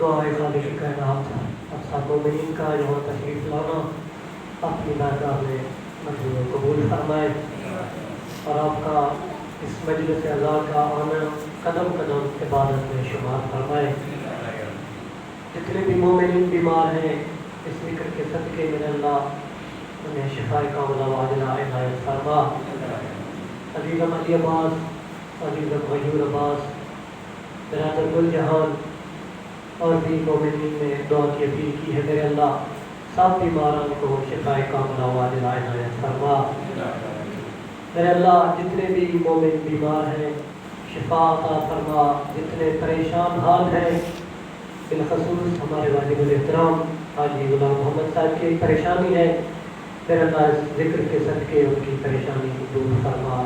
دعائے خالق کائنات اب سب مومنین کا یہاں تشریف لانا اپنی بارگاہ میں منظور قبول فرمائے، اور آپ کا اس مجلس اعلیٰ کا آنا قدم قدم عبادت میں شمار فرمائے۔ جتنے بھی مومنین بیمار ہیں اس ذکر کے صدقے میں اللہ انہیں شفاء کاملہ وعاجلہ عنایت فرما۔ عزیزم علی عباس، عزیزم غیور عباس، برادر گل جہان اور بھی مومنین نے دعا کی اپیل کی ہے، میرے اللہ سب بیماران کو شفاء کاملہ وعاجلہ عنایت فرما۔ میرے اللہ جتنے بھی مومن بیمار ہیں شفا عطا فرما، جتنے پریشان حال ہیں، بالخصوص ہمارے واجب الاحترام حاجی غلام محمد صاحب کی پریشانی ہے، میرے اللہ اس ذکر کے صدقے ان کی پریشانی دور فرما۔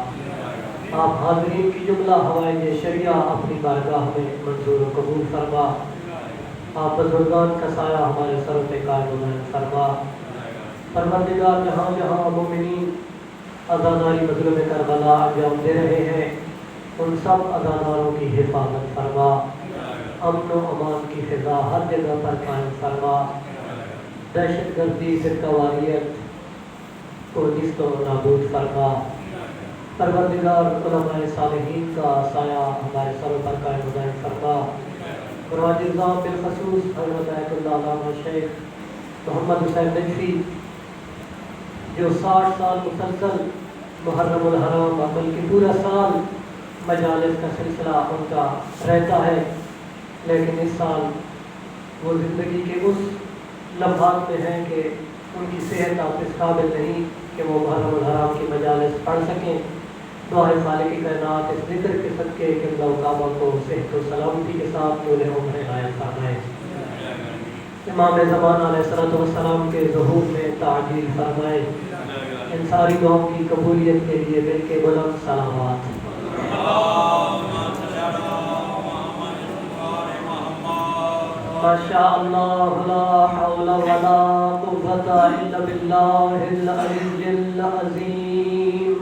آپ حاضرین کی جملہ حوائج شریعہ اپنی بارگاہ میں منظور و قبول فرما۔ آپ بزرگان کا سایہ ہمارے سروں پہ قائم و دائم فرما۔ پروردگار جہاں جہاں مومنین عزاداری مظلوم کربلا انجام دے رہے ہیں ان سب عزاداروں کی حفاظت فرما، امن و امان کی فضا ہر جگہ پر قائم فرما، دہشت گردی فرقہ واریت کو نیست و نابود فرما۔ پروردگار علماء صالحین کا سایہ ہمارے سروں پر قائم و دائم فرما۔ براج نظام بالخصوص حضرت آیت اللہ علامہ شیخ محمد حسین نجفی جو 60 سال مسلسل محرم الحرام بلکہ پورا سال مجالس کا سلسلہ ان کا رہتا ہے، لیکن اس سال وہ زندگی کے اس لمحات میں ہیں کہ ان کی صحت آپ اس قابل نہیں کہ وہ محرم الحرام کی مجالس پڑھ سکیں۔ دعائے خالق کائنات اس ذکر کے صدقے کہ اللہ کعبہ کو صحت و سلامتی کے ساتھ طول عمر عنایت فرمائے، امام زمان علیہ السلام کے ظہور میں تعجیل فرمائے۔ ان ساری دعاؤں کی قبولیت کے لیے مل کے بلند صلوات۔ ماشاء اللہ لا حول ولا قوة الا باللہ العلی العظیم۔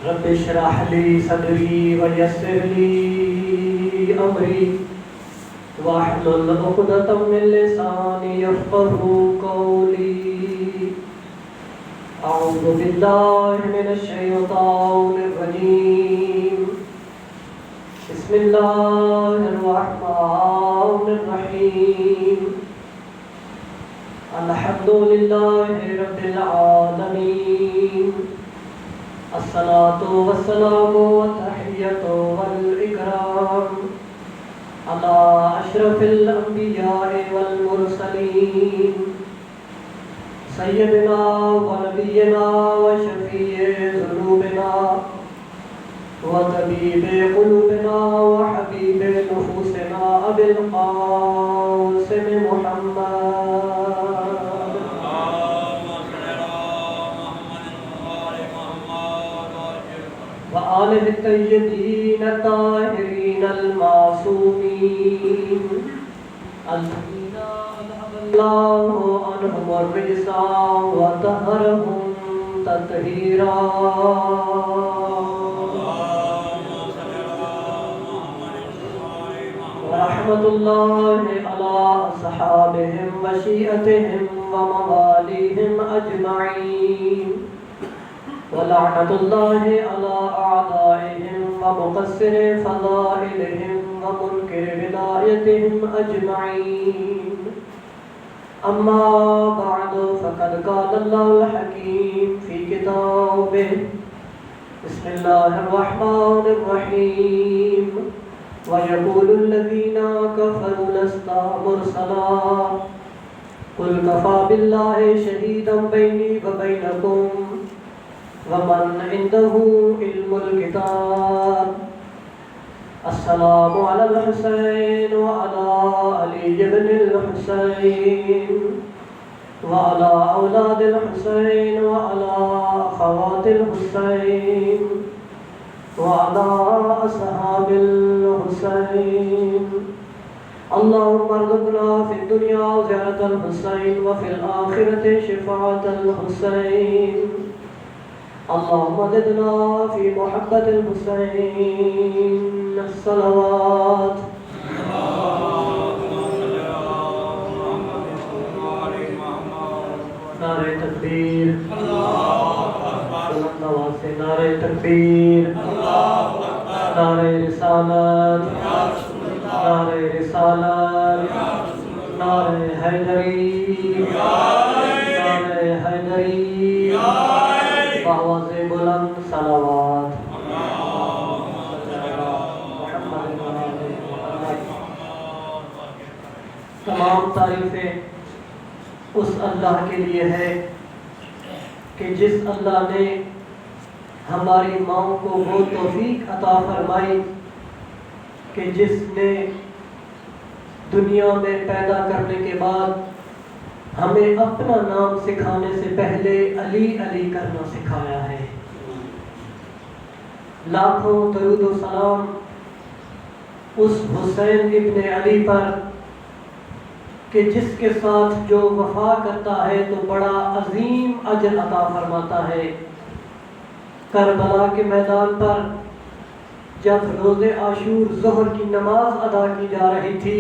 رب اشرح لی صدری ویسر لی امری واحلل عقدۃ من لسانی یفقهوا قولی۔ اعوذ باللہ من الشیطان الرجیم، بسم اللہ الرحمن الرحیم۔ الحمد للہ رب العالمین، الصلاة والسلام والتحیۃ والاکرام علی اشرف الانبیاء والمرسلین، سیدنا ونبینا وشفیع ذنوبنا وطبیب قلوبنا وحبیب نفوسنا ابی القاسم محمد وآلہ الطیبین الطاہرین المعصومین الذین اذهب اللہ عنہم الرجس وطہرہم تطہیرا۔ ورحمۃ اللہ علی اصحابہم وشیعتہم وموالیہم اجمعین، ولعنۃ اللہ علی اعدائہم ومقصر فضائلہم ومنکر ولایتہم اجمعین۔ اما بعد فقد قال اللہ الحکیم فی کتابہ، بسم اللہ الرحمن الرحیم، وَيَقُولُ الَّذِينَ كَفَرُوا لَسْتَ مُرْسَلًا قُلْ كَفَى بِاللَّهِ شَهِيدًا بَيْنِي وَبَيْنَكُمْ وَمَنْ عِندَهُ عِلْمُ الْكِتَابِ۔ السلام علی الحسین وعلی علی بن الحسین وعلی اولاد الحسین وعلی اخوات الحسین وعلى أصحاب الحسين۔ اللهم ارزقنا في الدنيا زيارة الحسين وفي الآخرة شفاعة الحسين۔ اللهم زدنا في محبة الحسين الصلوات۔ تکبیر، بلند آواز سے نعرہ تکبیر، نعرہ رسالت، نعرہ رسالت، نعرہ حیدری، نعرہ حیدری، بآواز بلند صلوات۔ تمام تعریفیں اس اللہ کے لیے ہے کہ جس اللہ نے ہماری ماؤں کو وہ توفیق عطا فرمائی کہ جس نے دنیا میں پیدا کرنے کے بعد ہمیں اپنا نام سکھانے سے پہلے علی علی کرنا سکھایا ہے۔ لاکھوں درود و سلام اس حسین ابن علی پر کہ جس کے ساتھ جو وفا کرتا ہے تو بڑا عظیم اجر عطا فرماتا ہے۔ کربلا کے میدان پر جب روز عاشور ظہر کی نماز ادا کی جا رہی تھی،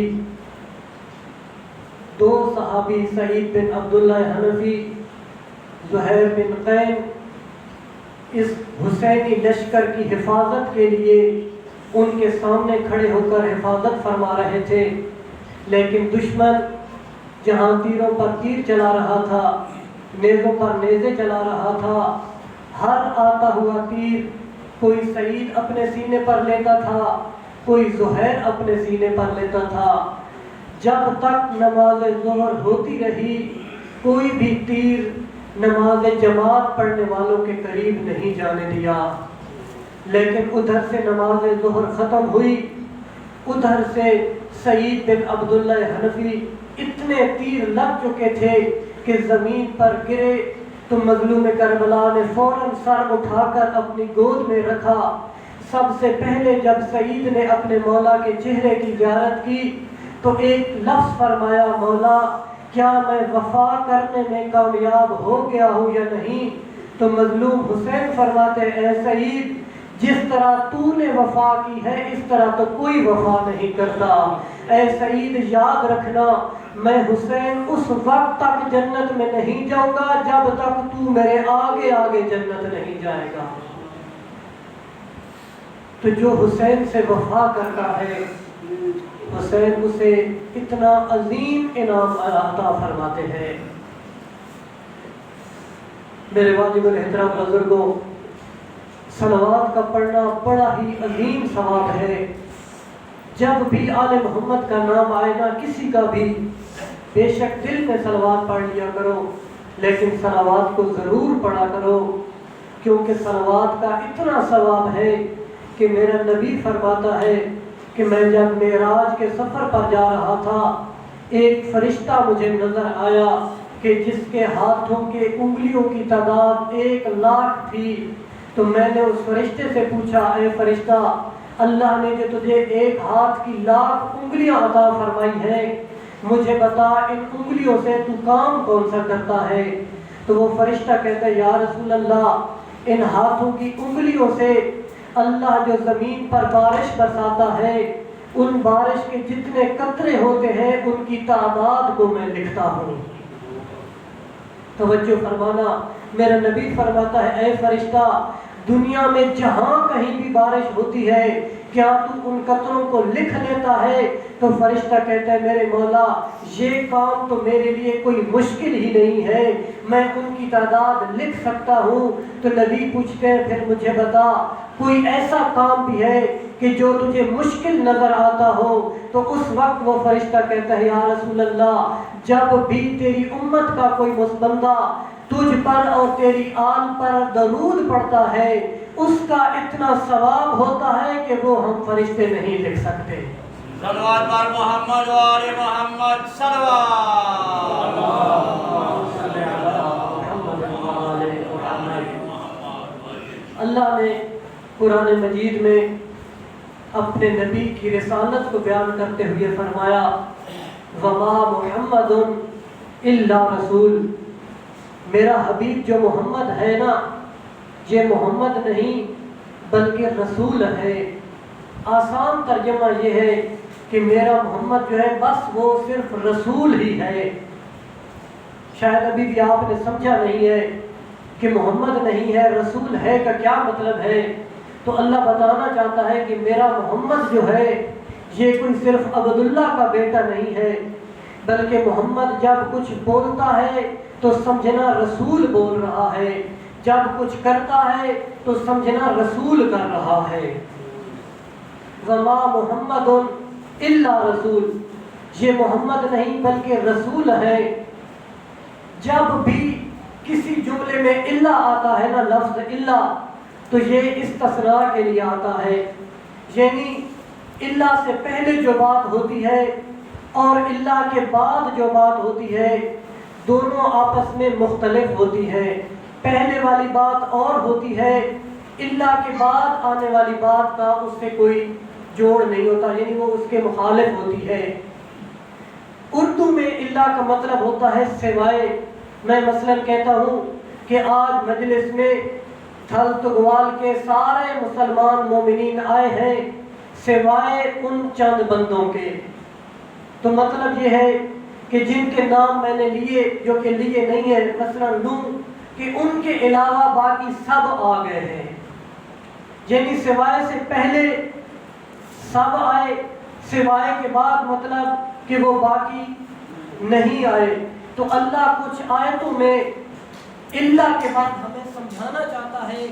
دو صحابی سعید بن عبداللہ حنفی، زہیر بن قین اس حسینی لشکر کی حفاظت کے لیے ان کے سامنے کھڑے ہو کر حفاظت فرما رہے تھے، لیکن دشمن جہاں تیروں پر تیر چلا رہا تھا، نیزوں پر نیزے چلا رہا تھا، ہر آتا ہوا تیر کوئی سعید اپنے سینے پر لیتا تھا، کوئی زہیر اپنے سینے پر لیتا تھا۔ جب تک نماز ظہر ہوتی رہی کوئی بھی تیر نماز جماعت پڑھنے والوں کے قریب نہیں جانے دیا، لیکن ادھر سے نماز ظہر ختم ہوئی، ادھر سے سعید بن عبداللہ حنفی اتنے تیر لگ چکے تھے کہ زمین پر گرے تو مظلوم کربلا نے فوراً سر اٹھا کر اپنی گود میں رکھا۔ سب سے پہلے جب سعید نے اپنے مولا کے چہرے کی زیارت کی تو ایک لفظ فرمایا، مولا کیا میں وفا کرنے میں کامیاب ہو گیا ہوں یا نہیں؟ تو مظلوم حسین فرماتے، اے سعید جس طرح تو نے وفا کی ہے اس طرح تو کوئی وفا نہیں کرتا۔ اے سعید یاد رکھنا میں حسین اس وقت تک جنت میں نہیں جاؤں گا جب تک تو میرے آگے آگے جنت نہیں جائے گا۔ تو جو حسین سے وفا کرتا ہے حسین اسے اتنا عظیم انعام عطا فرماتے ہیں۔ میرے واجب الاحترام بزرگوں، صلوات کا پڑھنا بڑا ہی عظیم ثواب ہے۔ جب بھی آل محمد کا نام آئے نا کسی کا بھی، بے شک دل میں صلوات پڑھ لیا کرو، لیکن صلوات کو ضرور پڑھا کرو، کیونکہ صلوات کا اتنا ثواب ہے کہ میرا نبی فرماتا ہے کہ میں جب معراج کے سفر پر جا رہا تھا ایک فرشتہ مجھے نظر آیا کہ جس کے ہاتھوں کے انگلیوں کی تعداد 1,00,000 تھی۔ تو میں نے اس فرشتے سے پوچھا، اے فرشتہ اللہ نے جو تجھے 1 ہاتھ کی 1,00,000 انگلیاں عطا فرمائی ہیں، مجھے بتا ان انگلیوں سے تو کام کون سا کرتا ہے؟ تو وہ فرشتہ کہتا ہے، یا رسول اللہ ان ہاتھوں کی انگلیوں سے اللہ جو زمین پر بارش برساتا ہے ان بارش کے جتنے قطرے ہوتے ہیں ان کی تعداد کو میں لکھتا ہوں۔ توجہ فرمانا، میرا نبی فرماتا ہے، اے فرشتہ دنیا میں جہاں کہیں بھی بارش ہوتی ہے کیا تو ان قطروں کو لکھ لیتا ہے؟ تو فرشتہ کہتا ہے، میرے مولا یہ کام تو میرے لیے کوئی مشکل ہی نہیں ہے، میں ان کی تعداد لکھ سکتا ہوں۔ تو نبی پوچھتے ہیں، پھر مجھے بتا کوئی ایسا کام بھی ہے کہ جو تجھے مشکل نظر آتا ہو؟ تو اس وقت وہ فرشتہ کہتا ہے، یا رسول اللہ جب بھی تیری امت کا کوئی بندہ تجھ پر اور تیری آل پر درود پڑتا ہے اس کا اتنا ثواب ہوتا ہے کہ وہ ہم فرشتے نہیں لکھ سکتے۔ صلوات بر محمد و آل محمد صلوات۔ اللہ نے قرآن مجید میں اپنے نبی کی رسالت کو بیان کرتے ہوئے فرمایا، وما محمد الا رسول، میرا حبیب جو محمد ہے نا یہ محمد نہیں بلکہ رسول ہے۔ آسان ترجمہ یہ ہے کہ میرا محمد جو ہے بس وہ صرف رسول ہی ہے۔ شاید ابھی بھی آپ نے سمجھا نہیں ہے کہ محمد نہیں ہے، رسول ہے کا کیا مطلب ہے، تو اللہ بتانا چاہتا ہے کہ میرا محمد جو ہے یہ کوئی صرف عبداللہ کا بیٹا نہیں ہے، بلکہ محمد جب کچھ بولتا ہے تو سمجھنا رسول بول رہا ہے، جب کچھ کرتا ہے تو سمجھنا رسول کر رہا ہے۔ وما محمد الا رسول، یہ محمد نہیں بلکہ رسول ہے۔ جب بھی کسی جملے میں الا آتا ہے نا، لفظ الا، تو یہ استثناء کے لیے آتا ہے، یعنی الا سے پہلے جو بات ہوتی ہے اور الا کے بعد جو بات ہوتی ہے دونوں آپس میں مختلف ہوتی ہے۔ پہلے والی بات اور ہوتی ہے، الا کے بعد آنے والی بات کا اس سے کوئی جوڑ نہیں ہوتا، یعنی وہ اس کے مخالف ہوتی ہے۔ اردو میں الا کا مطلب ہوتا ہے سوائے۔ میں مثلا کہتا ہوں کہ آج مجلس میں تھل تگوال کے سارے مسلمان مومنین آئے ہیں سوائے ان چند بندوں کے، تو مطلب یہ ہے کہ جن کے نام میں نے لیے جو کہ لیے نہیں ہے، مثلا لوں کہ ان کے علاوہ باقی سب آ گئے ہیں، یعنی سوائے سے پہلے سب آئے، سوائے کے بعد مطلب کہ وہ باقی نہیں آئے۔ تو اللہ کچھ آیتوں میں الا کے بعد ہمیں سمجھانا چاہتا ہے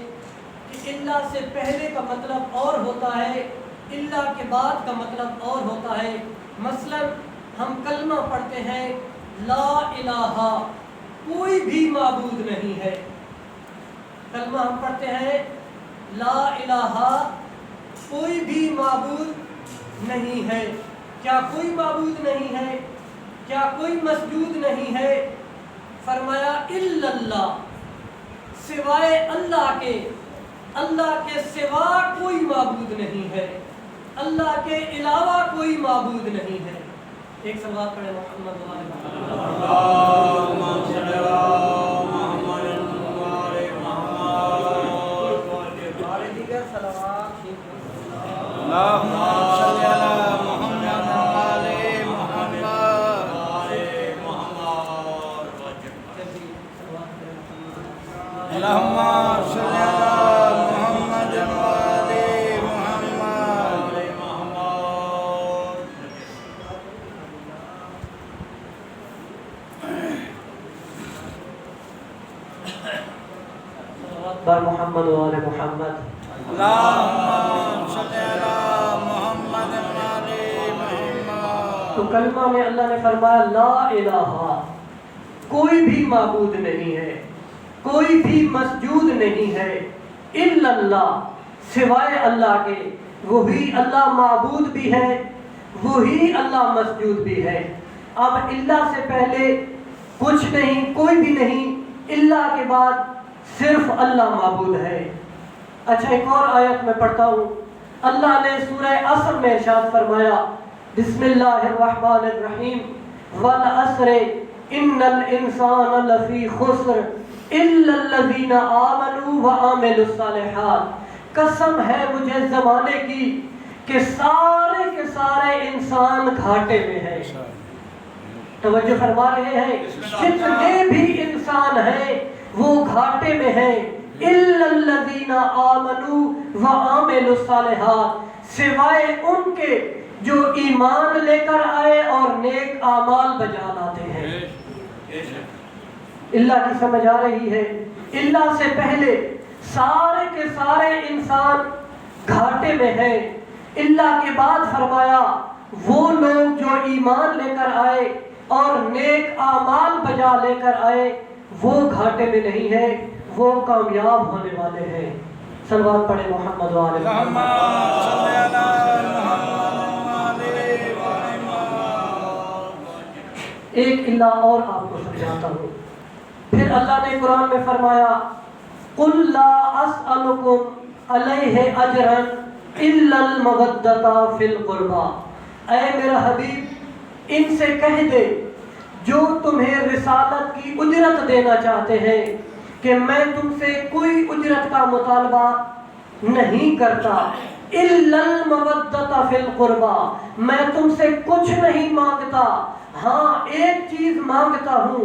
کہ الا سے پہلے کا مطلب اور ہوتا ہے، الا کے بعد کا مطلب اور ہوتا ہے۔ مثلا ہم کلمہ پڑھتے ہیں لا الہ، کوئی بھی معبود نہیں ہے۔ کلمہ ہم پڑھتے ہیں لا الہ، کوئی بھی معبود نہیں ہے۔ کیا کوئی معبود نہیں ہے؟ کیا کوئی مسجود نہیں ہے؟ فرمایا الا اللہ، سوائے اللہ کے، اللہ کے سوا کوئی معبود نہیں ہے، اللہ کے علاوہ کوئی معبود نہیں ہے۔ ایک صلوات پڑھیں محمد و آل محمد۔ اللہم صلی علی محمد و آل محمد۔ اور دیگر صلوات اللہم صلی علی محمد و آل محمد۔ اللہم صلی علی محمد و آل محمد۔ بر محمد و آل محمد۔ اللہم صلی علی محمد و آل محمد۔ تو کلمہ میں اللہ نے فرمایا لا الہ، کوئی بھی معبود نہیں ہے، کوئی بھی مسجود نہیں ہے، الا اللہ، سوائے اللہ کے، وہی اللہ معبود بھی ہے، وہی اللہ مسجود بھی ہے۔ اب اللہ سے پہلے کچھ نہیں، کوئی بھی نہیں، اللہ کے بعد صرف اللہ معبود ہے۔ اچھا ایک اور آیت میں پڑھتا ہوں، اللہ نے سورہ عصر میں ارشاد فرمایا بسم اللہ الرحمن الرحیم والعصر ان الانسان لفی خسر الا الذین آمنوا وعملوا الصالحات۔ قسم ہے مجھے زمانے کی کہ سارے کے سارے انسان گھاٹے میں ہیں۔ توجہ فرما رہے ہیں، جتنے بھی انسان ہیں وہ گھاٹے میں ہیں، الا الذین آمنوا وعملوا الصالحات، سوائے ان کے جو ایمان لے کر آئے اور نیک اعمال بجا لاتے ہیں۔ اللہ کی سمجھ آ رہی ہے؟ اللہ سے پہلے سارے کے سارے انسان گھاٹے میں ہیں، اللہ کے بعد فرمایا وہ لوگ جو ایمان لے کر آئے اور نیک اعمال بجا لے کر آئے وہ گھاٹے میں نہیں ہے، وہ کامیاب ہونے والے ہیں۔ صلوات پڑھیں محمد و آل محمد۔ ایک اللہ اور آپ کو سمجھاتا ہوں۔ پھر اللہ نے قرآن میں فرمایا قُلْ لَا أَسْأَلُكُمْ عَلَيْهِ أَجْرًا إِلَّا الْمَوَدَّةَ فِي الْقُرْبَى۔ اے میرا حبیب ان سے کہہ دے جو تمہیں رسالت کی اجرت دینا چاہتے ہیں کہ میں تم سے کوئی اجرت کا مطالبہ نہیں کرتا، إِلَّا الْمَوَدَّةَ فِي الْقُرْبَى، میں تم سے کچھ نہیں مانگتا، ہاں ایک چیز مانگتا ہوں،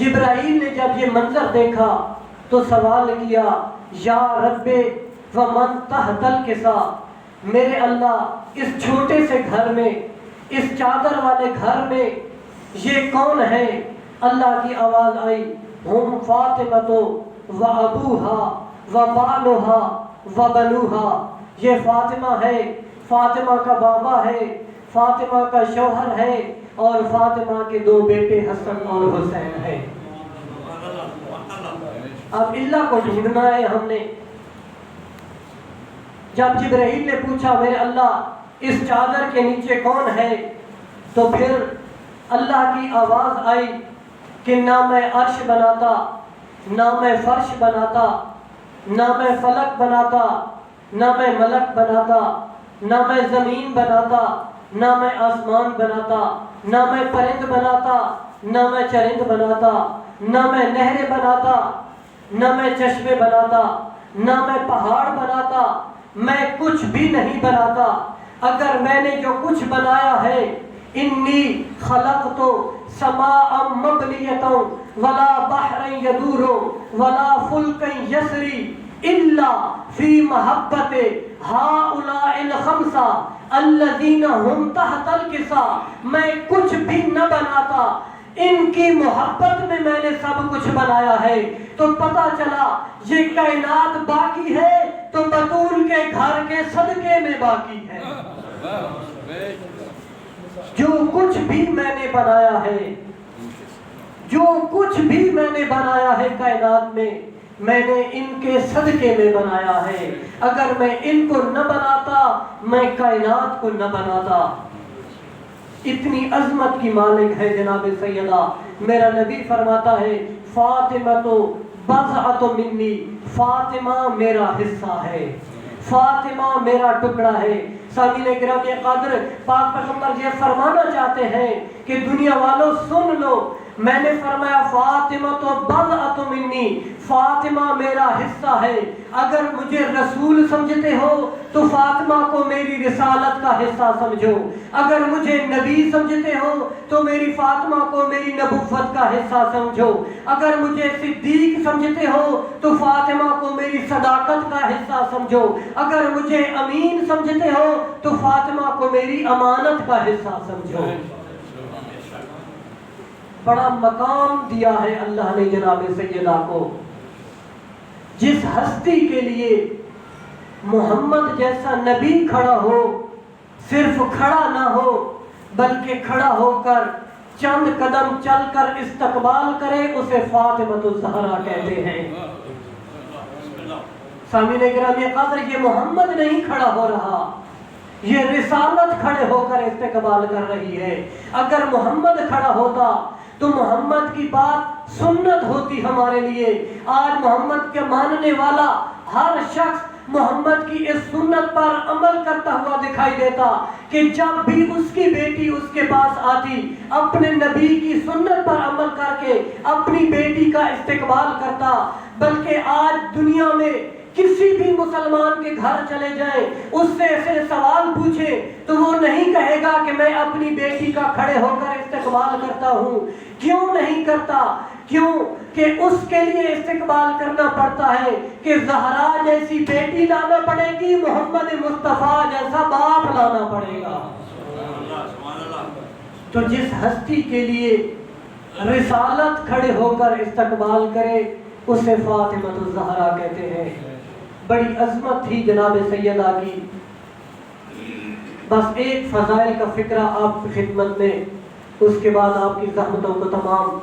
جبرائیل نے جب یہ منظر دیکھا تو سوال کیا یا رب ومن تحت الکسا، میرے اللہ اس چھوٹے سے گھر میں، اس چادر والے گھر میں یہ کون ہے؟ اللہ کی آواز آئی ہم فاطمہ و ابوہا و بالوہا و بنوہا، یہ فاطمہ ہے، فاطمہ کا بابا ہے، فاطمہ کا شوہر ہے، اور فاطمہ کے 2 بیٹے حسن اور حسین ہیں۔ اب اللہ کو ڈھونڈنا ہے ہم نے۔ جب جبرائیل نے پوچھا میرے اللہ اس چادر کے نیچے کون ہے، تو پھر اللہ کی آواز آئی کہ نہ میں عرش بناتا، نہ میں فرش بناتا، نہ میں فلک بناتا، نہ میں ملک بناتا، نہ میں زمین بناتا، نہ میں آسمان بناتا، نہ میں پرند بناتا، نہ میں چرند بناتا، نہ میں نہریں بناتا، نہ میں چشمے بناتا، نہ میں پہاڑ بناتا، میں کچھ بھی نہیں بناتا۔ اگر میں نے جو کچھ بنایا ہے، انی خلقت سماء مبنیۃ ولا بحر یدور ولا فلک یسری الا فی محبت ہؤلاء الخمسہ الذین هم تحت الکسا، میں کچھ بھی نہ بناتا، ان کی محبت میں میں نے سب کچھ بنایا ہے۔ تو پتہ چلا یہ کائنات باقی ہے تو بطول کے گھر کے صدقے میں باقی ہے۔ جو کچھ بھی میں نے بنایا ہے، جو کچھ بھی میں نے بنایا ہے کائنات میں نے ان کے صدقے میں بنایا ہے۔ اگر میں ان کو نہ بناتا میں کائنات کو نہ بناتا۔ اتنی عظمت کی مالک ہے جناب سیدہ۔ میرا نبی فرماتا ہے فاطمہ تو بضعۃ منی، فاطمہ میرا حصہ ہے، فاطمہ میرا ٹکڑا ہے۔ سامعین کرام قدر، پاک پیغمبر یہ فرمانا چاہتے ہیں کہ دنیا والوں سن لو، میں نے فرمایا فاطمہ تو بضعۃ منی، فاطمہ میرا حصہ ہے۔ اگر مجھے رسول سمجھتے ہو تو فاطمہ کو میری رسالت کا حصہ سمجھو، اگر مجھے نبی سمجھتے ہو تو میری فاطمہ کو میری نبوت کا حصہ سمجھو، اگر مجھے صدیق سمجھتے ہو تو فاطمہ کو میری صداقت کا حصہ سمجھو، اگر مجھے امین سمجھتے ہو تو فاطمہ کو میری امانت کا حصہ سمجھو۔ بڑا مقام دیا ہے اللہ نے جناب سیدہ کو۔ جس ہستی کے لیے محمد جیسا نبی کھڑا ہو، صرف کھڑا نہ ہو بلکہ کھڑا ہو کر چند قدم چل کر استقبال کرے، اسے فاطمہ الزہرا کہتے ہیں۔ سامعین کرام قدر، یہ محمد نہیں کھڑا ہو رہا، یہ رسالت کھڑے ہو کر استقبال کر رہی ہے۔ اگر محمد کھڑا ہوتا تو محمد کی بات سنت ہوتی ہمارے لیے۔ آج محمد کے ماننے والا ہر شخص محمد کی اس سنت پر عمل کرتا ہوا دکھائی دیتا کہ جب بھی اس کی بیٹی اس کے پاس آتی، اپنے نبی کی سنت پر عمل کر کے اپنی بیٹی کا استقبال کرتا۔ بلکہ آج دنیا میں کسی بھی مسلمان کے گھر چلے جائیں، اس سے ایسے سوال پوچھے تو وہ نہیں کہے گا کہ میں اپنی بیٹی کا کھڑے ہو کر استقبال کرتا ہوں۔ کیوں نہیں کرتا؟ کیوں کہ اس کے لیے استقبال کرنا پڑتا ہے کہ زہرا جیسی بیٹی لانا پڑے گی، محمد مصطفیٰ جیسا باپ لانا پڑے گا۔ تو جس ہستی کے لیے رسالت کھڑے ہو کر استقبال کرے اسے فاطمہ الزہرا کہتے ہیں۔ بڑی عظمت تھی جناب سیدہ کی۔ بس ایک فضائل کا فکرہ آپ کی خدمت میں، اس کے بعد آپ کی زحمتوں کو تمام۔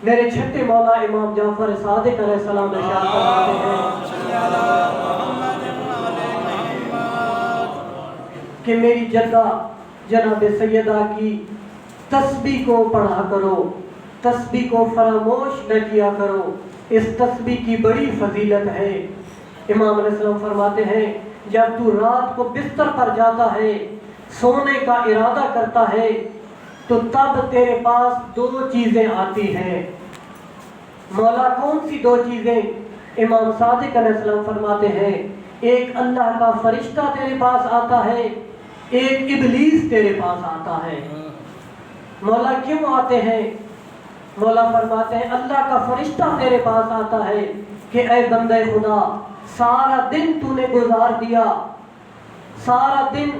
میرے چھٹے مولا امام جعفر صادق علیہ السلام ارشاد فرماتے ہیں کہ میری جدہ جناب سیدہ کی تسبیح کو پڑھا کرو، تسبیح کو فراموش نہ کیا کرو، اس تسبیح کی بڑی فضیلت ہے۔ امام علیہ السلام فرماتے ہیں جب تو رات کو بستر پر جاتا ہے، سونے کا ارادہ کرتا ہے، تو تب تیرے پاس 2 چیزیں آتی ہیں۔ مولا کون سی 2 چیزیں؟ امام صادق علیہ السلام فرماتے ہیں ایک اللہ کا فرشتہ تیرے پاس آتا ہے، ایک ابلیس تیرے پاس آتا ہے۔ مولا کیوں آتے ہیں؟ مولا فرماتے ہیں اللہ کا فرشتہ تیرے پاس آتا ہے کہ اے بندے خدا سارا دن تو نے گزار دیا، سارا دن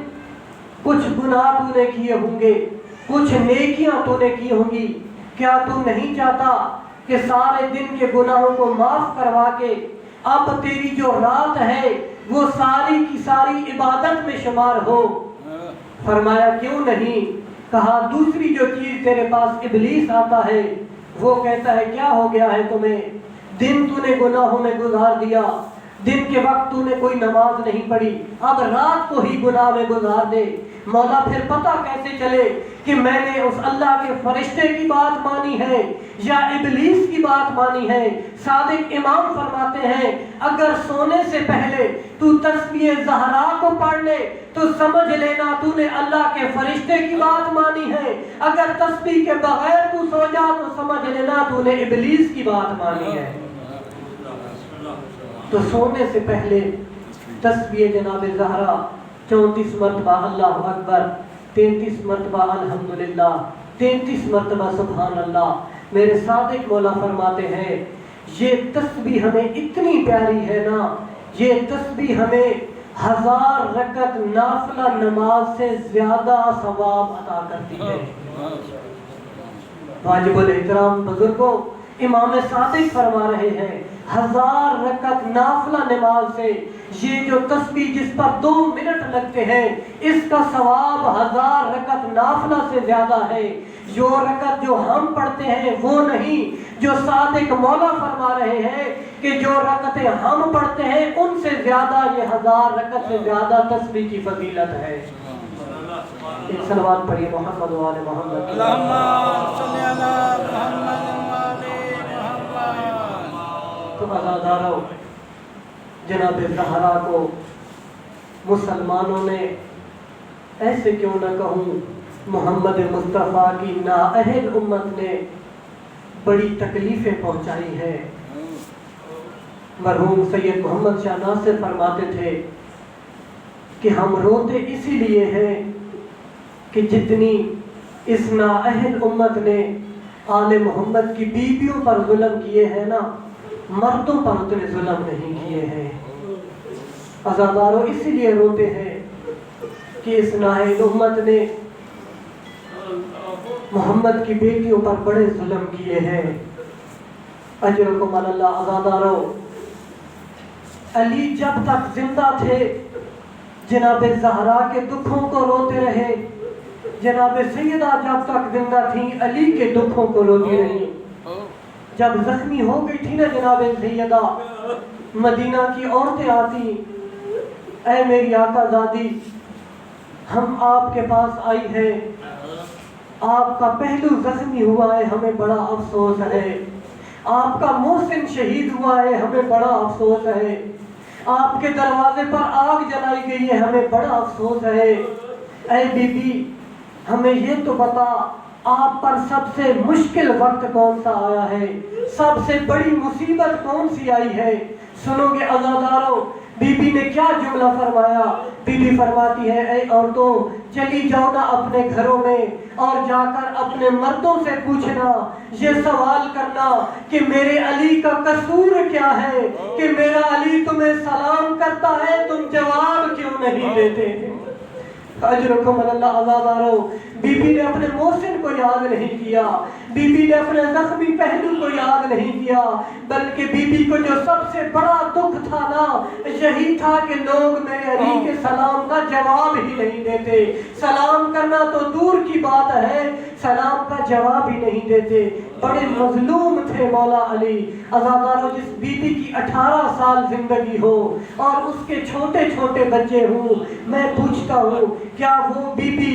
کچھ گناہ تو نے کیے ہوں گے، کچھ نیکیاں تو نے کی ہوں گی، کیا تو نہیں چاہتا کہ سارے دن کے گناہوں کو معاف کروا کے اب تیری جو رات ہے وہ ساری کی ساری عبادت میں شمار ہو؟ فرمایا کیوں نہیں؟ کہا دوسری جو چیز تیرے پاس ابلیس آتا ہے وہ کہتا ہے کیا ہو گیا ہے تمہیں، دن تو نے گناہوں میں گزار دیا، دن کے وقت تو نے کوئی نماز نہیں پڑھی، اب رات کو ہی گناہ میں گزار دے۔ مولا پھر پتہ کیسے چلے کہ میں نے اس اللہ کے فرشتے کی بات مانی ہے یا ابلیس کی بات مانی ہے؟ صادق امام فرماتے ہیں اگر سونے سے پہلے تو تسبیح زہرا کو پڑھ لے تو سمجھ لینا تو نے اللہ کے فرشتے کی بات مانی ہے، اگر تسبیح کے بغیر تو سو جا تو سمجھ لینا تو نے ابلیس کی بات مانی ہے۔ تو سونے سے پہلے تسبیح جناب زہرا 34 مرتبہ اللہ اکبر، 33 مرتبہ الحمدللہ، 33 مرتبہ سبحان اللہ۔ میرے صادق مولا فرماتے ہیں یہ تسبیح ہمیں اتنی پیاری ہے نا، یہ تسبیح ہمیں 1000 رکعت نافلہ نماز سے زیادہ ثواب عطا کرتی ہے۔ واجب الاحترام بزرگوں، امام صادق فرما رہے ہیں 1000 رکعت نافلہ نماز سے یہ جو تسبیح جس پر 2 منٹ لگتے ہیں اس کا ثواب 1000 رکعت نافلہ سے زیادہ ہے۔ جو رکعت جو ہم پڑھتے ہیں وہ نہیں، جو صادق مولا فرما رہے ہیں کہ جو رکعتیں ہم پڑھتے ہیں ان سے زیادہ یہ 1000 رکعت سے زیادہ تسبیح کی فضیلت ہے۔ ایک صلوات پڑھیے محمد و آل محمد۔ اللہم صلی علی محمد و آل محمد۔ تو عزادارو، جناب زہرا کو مسلمانوں نے ایسے کیوں نہ کہوں محمد مصطفیٰ کی نااہل امت نے بڑی تکلیفیں پہنچائی ہیں۔ مرحوم سید محمد شاہ ناصر فرماتے تھے کہ ہم روتے اسی لیے ہیں کہ جتنی اس نااہل امت نے آل محمد کی بیویوں پر ظلم کیے ہیں نا، مردوں پر اتنے ظلم نہیں کیے ہیں۔ عزادارو اسی لیے روتے ہیں کہ اس نااہل امت نے محمد کی بیٹیوں پر بڑے ظلم کیے ہیں۔ اجرکم اللہ۔ عزادارو، علی جب تک زندہ تھے جناب زہرا کے دکھوں کو روتے رہے، جناب سیدہ جب تک زندہ تھیں علی کے دکھوں کو روتی رہی۔ جب زخمی ہو گئی تھی نا جناب سیدہ، مدینہ کی عورتیں آتی، اے میری آقا زادی ہم آپ کے پاس آئی ہیں، آپ کا پہلو زخمی ہوا ہے ہمیں بڑا افسوس ہے، آپ کا محسن شہید ہوا ہے ہمیں بڑا افسوس ہے، آپ کے دروازے پر آگ جلائی گئی ہے ہمیں بڑا افسوس ہے۔ اے بی بی ہمیں یہ تو بتا آپ پر سب سے مشکل وقت کون سا آیا ہے، سب سے بڑی مصیبت کون سی آئی ہے؟ سنو گے عزادارو، بی بی نے کیا جملہ فرمایا؟ بی بی فرماتی ہے اے عورتوں چلی جاؤ نا اپنے گھروں میں اور جا کر اپنے مردوں سے پوچھنا، یہ سوال کرنا کہ میرے علی کا قصور کیا ہے کہ میرا علی تمہیں سلام کرتا ہے تم جواب کیوں نہیں دیتے؟ اجرکم اللہ۔ عزادارو، بی بی نے اپنے محسن کو یاد نہیں کیا، بی بی نے اپنے زخمی پہلو کو یاد نہیں کیا، بلکہ بی بی کو جو سب سے بڑا دکھ تھا نا یہی تھا کہ لوگ میرے علی کے سلام کا جواب ہی نہیں دیتے، سلام کرنا تو دور کی بات ہے سلام کا جواب ہی نہیں دیتے۔ بڑے مظلوم تھے مولا علی۔ عزادارو، جس بی بی کی 18 سال زندگی ہو اور اس کے چھوٹے چھوٹے بچے ہوں، میں پوچھتا ہوں کیا وہ بی بی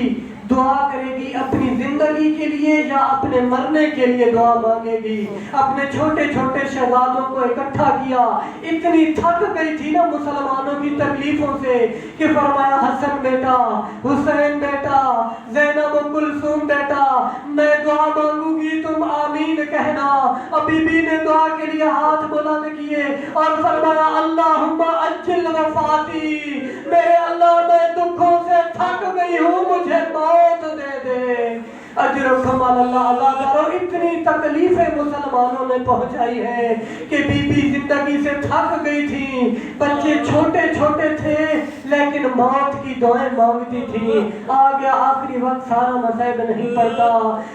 دعا کرے گی اپنی زندگی کے لیے یا اپنے مرنے کے لیے دعا مانگے گی؟ اپنے چھوٹے چھوٹے شہزادوں کو اکٹھا کیا، اتنی تھک گئی تھی نا مسلمانوں کی تکلیفوں سے کہ فرمایا حسن بیٹا، حسین بیٹا، زینب ام کلثوم بیٹا، میں دعا مانگوں گی تم آمین کہنا۔ اب بی بی نے دعا کے لیے ہاتھ بلند کیے اور فرمایا اللہم اجل وفاتی، میرے اللہ میں دکھوں سے تھک گئی ہوں مجھے موت دے دے۔ اجرکم اللہ عزادارو اتنی تکلیفیں مسلمانوں نے پہنچائی ہے کہ بی بی زندگی سے تھک گئی تھی، بچے چھوٹے چھوٹے تھے لیکن موت کی دعائیں مانگتی تھی. آ گیا آخری وقت، سارا مذہب نہیں پڑتا.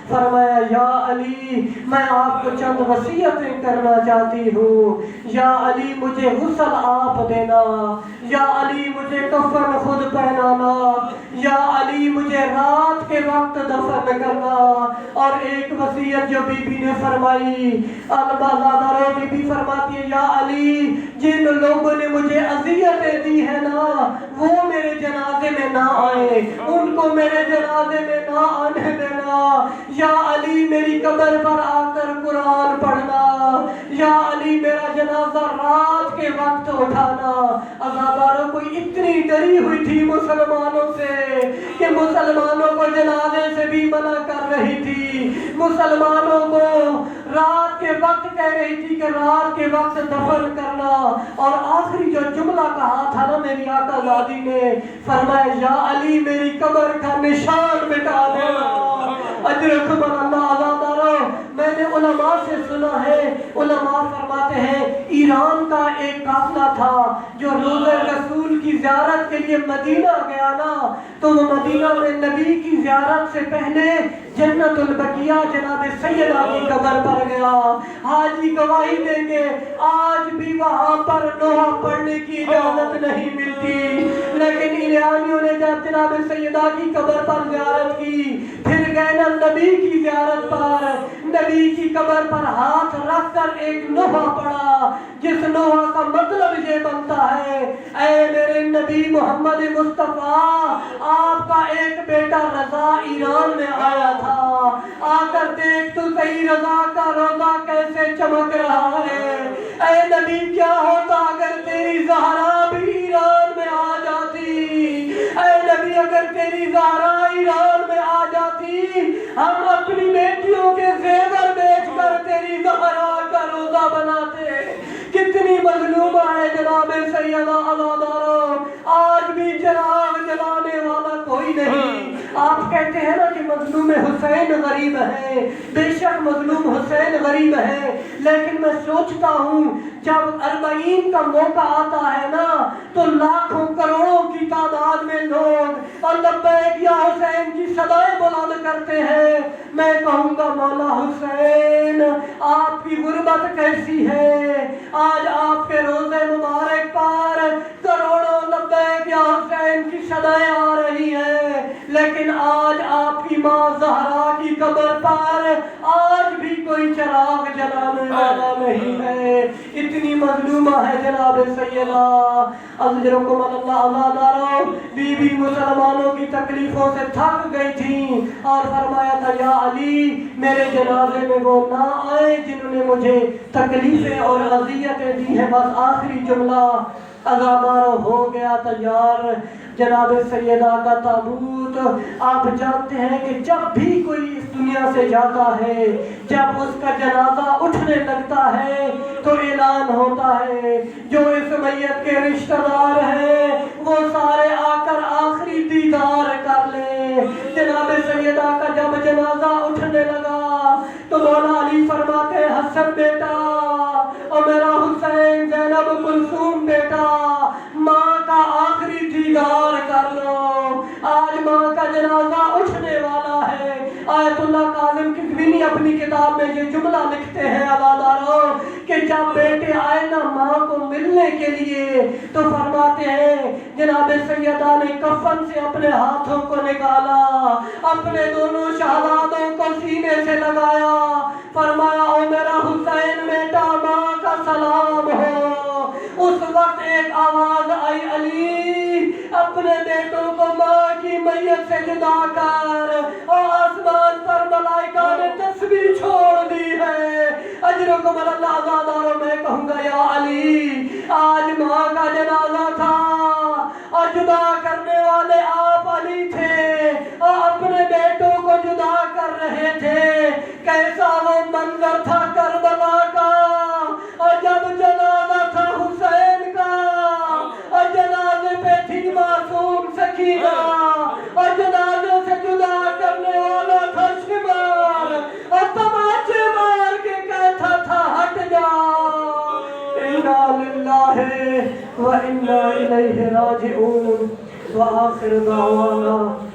فرمایا یا علی میں آپ کو چند وصیتیں کرنا چاہتی ہوں. یا علی مجھے غسل آپ دینا، یا علی مجھے کفن خود پہنانا، یا علی مجھے رات کے وقت دفن کرنا. اور ایک وصیت جو بی بی نے فرمائی، البازادارو بی بی فرماتی ہے یا علی جن لوگوں نے مجھے اذیتیں دی ہے نا وہ میرے جنازے میں نہ آئے، ان کو میرے جنازے میں نہ آنے دینا. یا علی میری قبر پر آ کر قرآن پڑھنا، یا علی میرا جنازہ رات کے وقت اٹھانا. عزاداروں کوئی اتنی ڈری ہوئی تھی مسلمانوں سے کہ مسلمانوں کو جنازے سے بھی منع کر رہی تھی، مسلمانوں کو رات کے وقت کہہ رہی تھی کہ رات کے وقت دفن کرنا. اور آخری جو جملہ کہا تھا نا میری آقا زادی نے، فرمایا یا علی میری قبر کا نشان مٹا دینا. اجرکم اللہ عزادارو میں نے علماء سے سنا ہے، علماء فرماتے ہیں ایران کا ایک قافلہ تھا جو روضہ رسول کی زیارت کے لیے مدینہ گیا نا، تو وہ مدینہ میں نبی کی زیارت سے پہلے جنت البقیہ جناب سیدہ کی قبر پر گیا. حاجی گواہی دیں گے آج بھی وہاں پر نوحہ پڑھنے کی اجازت نہیں ملتی، لیکن ایرانیوں نے جب جناب سیدہ کی قبر پر زیارت کی، پھر گئے نا نبی کی زیارت پر، نبی کی قبر پر ہاتھ رکھ کر ایک نوحہ پڑھا جس نوحہ کا مطلب یہ بنتا ہے اے میرے نبی محمد مصطفیٰ آپ کا ایک بیٹا رضا ایران میں آیا تھا، آ کر دیکھ تو صحیح رضا کا روزہ کیسے چمک رہا ہے. اے نبی کیا ہوتا اگر تیری زہرا بھی ایران میں آ جاتی، اے نبی اگر تیری زہرا ایران میں آ جاتی ہم اپنی بیٹیوں کے زیور بیچ کر تیری زہرا کا روزہ بناتے. کتنی مظلومہ ہے جناب سیدہ عزادارو، آج بھی چراغ جلانے والا کوئی نہیں. آپ کہتے ہیں نا کہ مظلوم حسین غریب ہے، بے شک مظلوم حسین غریب ہے، لیکن میں سوچتا ہوں جب 40 کا موقع آتا ہے نا تو لاکھوں کروڑوں کی تعداد میں لوگ اور لبیک یا حسین کی صدائیں بلند کرتے ہیں. میں کہوں گا مولا حسین آپ کی غربت کیسی ہے، آج آپ کے روزے مبارک پر کروڑوں لبیک یا حسین کی صدائیں آ رہی ہیں، لیکن آج آپ کی ماں زہرا کی قبر پر آج بھی کوئی چراغ جلانے والا نہیں ہے. اتنی مظلومہ ہے جناب سیدہ. اجرکم اللہ عزادارو بی بی مسلمانوں کی تکلیفوں سے تھک گئی تھیں اور فرمایا تھا یا علی میرے جنازے میں وہ نہ آئے جنہوں نے مجھے تکلیفیں اور اذیتیں دی ہیں. بس آخری جملہ عزادارو ہو گیا تیار جناب سیدہ کا تابوت. آپ جانتے ہیں کہ جب بھی کوئی اس دنیا سے جاتا ہے، جب اس کا جنازہ اٹھنے لگتا ہے تو اعلان ہوتا ہے جو اس میت کے رشتہ دار ہیں وہ سارے آ کر آخری دیدار کر لیں. جناب سیدہ کا جب جنازہ اٹھنے لگا تو مولا علی فرماتے حسن بیٹا اور میرا حسین، زینب کلثوم بیٹا، ماں کا آخری دیدار کر لو. آج ماں کا جنازہ اٹھنے والا ہے. آیت اللہ کاظم کتوینی اپنی کتاب میں یہ جملہ لکھتے ہیں عزادارو کہ جب بیٹے آئے نا ماں کو ملنے کے لیے تو فرماتے ہیں جناب سیدہ نے کفن سے اپنے ہاتھوں کو نکالا، اپنے دونوں شہزادوں کو سینے سے لگایا، فرمایا او میرا حسین بیٹا ماں کا سلام ہو. اس وقت ایک آواز آئی علی اپنے بیٹوں کو ماں کی میت سے جدا کر، اور آسمان پر ملائکہ نے تسبیح چھوڑ دی ہے. اجرکم اللہ عزادارو میں کہوں گا یا علی آج ماں کا جنازہ تھا اور جدا کرنے والے آپ علی تھے اور اپنے بیٹوں کو جدا کر رہے تھے. کیسا وہ منظر تھا کربلا کا، اور جب جنازہ تھا حسین کا اور جنازے پہ تھی معصوم سکینہ اور جنازے سے جدا کرنے والا تھا وإنا إليه راجعون وآخر دعوانا